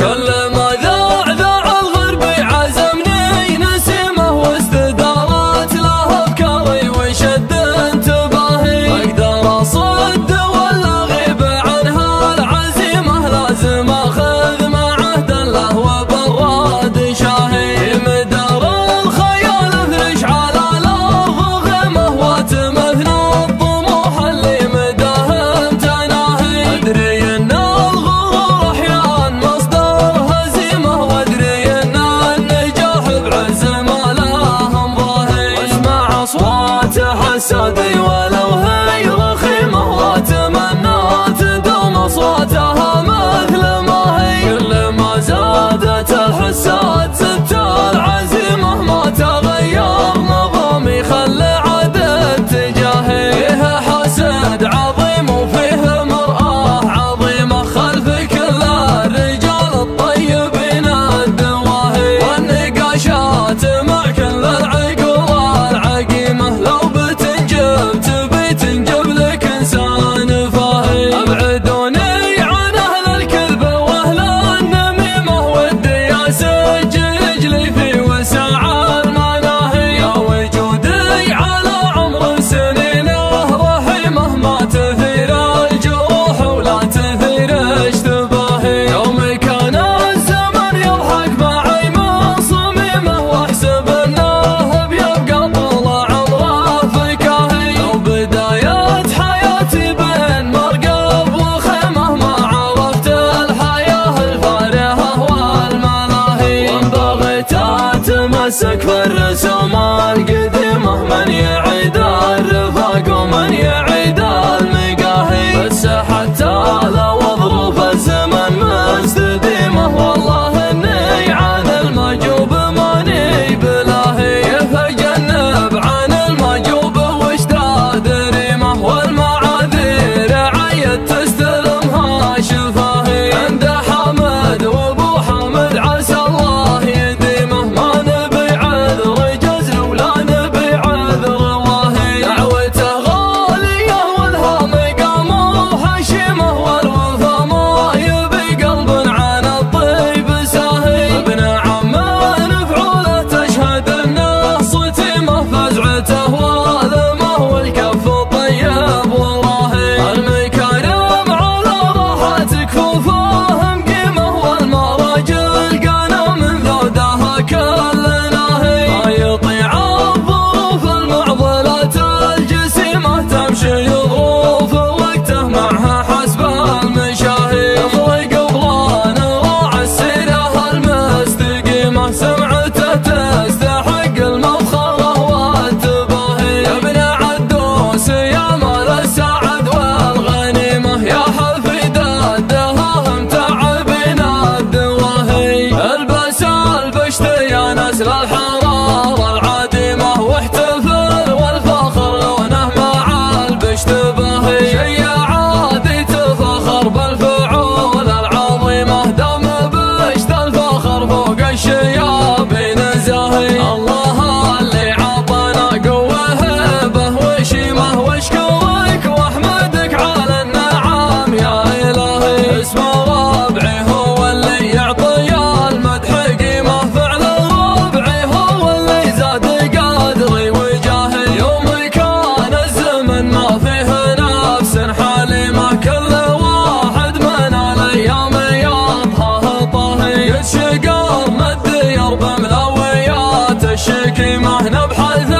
كل ما ذاع الغربي عزمني نسمه واستدارت له افكاري وشد انتباهي. اقدر اصد ولا اغيب عنها العزيمه، لازم اخذ معه دله وبراد شاهي. مدار الخيال افرش على الارض غمه واتمثنى الطموح اللي مداه تناهي. ادري ان الغرور احيان مصدر هزيمه، وادري ان النجاح بعز ما له مضاهي. واسمع اصوات حسادي ولو هي رخيمه، واتمنى تدوم اصواتها مثل ما هي. كل ما زادت الحساد زدت العزيمه، ما تغير نظامي خلى عدد تجاهي. فيه حسد عظيم وفيه مرآة عظيمه، خلف كل الرجال الطيبين الدواهي. والنقاشات مع كل العقول العقيمه، لو بتنجب تبي تنجب لك انسان فاهي. ابعدوني عن اهل الكذب واهل النميمه، ودي اسجل لي في وسع المناهي. يا وجودي على عمر سنينه رحيمه، ما تثير الجروح ولا تثير اشتباهي. يوم كان الزمن يضحك معي من صميمه، واحسب انه بيبقى طول عمره فكاهي. لو بداية حياتي بين مرقب وخيمه، ما عرفت الحياة الفارهة والملاهي. وان بغيت اتمسك في الرسوم القديمة، من يعيد الرفاق ومن يعيد المقاهي. بس حتى لو ظروف الزمن مستديمة، والله اني عن المجوب ماني بلاهي. فجنب عن المجوب واشتاد ريمه، والمعاذير عيد تستلمها شفاهي. عند حامد وابو حامد عسى الله يديمه، ما نبي عذر جزل ولا نبي عذر واهي. دعوته غاليه ولها مقام وحشيمه، والوفا ما يبي قلب عن الطيب ساهي. ابن عم نفعوله تشهد انه صتيمه، فزعته واذمه والكف طيب وراهي. المكارم على راحة كفوفهم قيمه، والمراجل كان من ذودها كل ناهي. ما يطيع الظروف المعضلات الجسيمه، تمشي ظروف وقته معها حسب المشاهي. يطلق بلان راعى السيره المستقيمه، سمعته تستحق المفخره والتباهي. يا ابن عدوس يا مال السعد والغنيمه، يا حفيد الدهاهم تعبين الدواهي. البس البشت يا نسل الحراره العديمه، واحتفل والفخر لونه مع البشت باهي. شي عادي تفخر بالفعول العظيمه، دام بشت الفخر فوق الشيابين زاهي. الله اللي عطانا قوه هبه وشيمه، واشكرك واحمدك على النعم يا الهي. اسم ربعي هو اللي يعطي المدح قيمه، فعل ربعي هو اللي زاد قدري وجاهي. يوم كان الزمن ما فيه نفس حليمه، كل واحد من الايام يضحى طاهي. قد شقرنا الديار بملويات الشكيمه، نبحث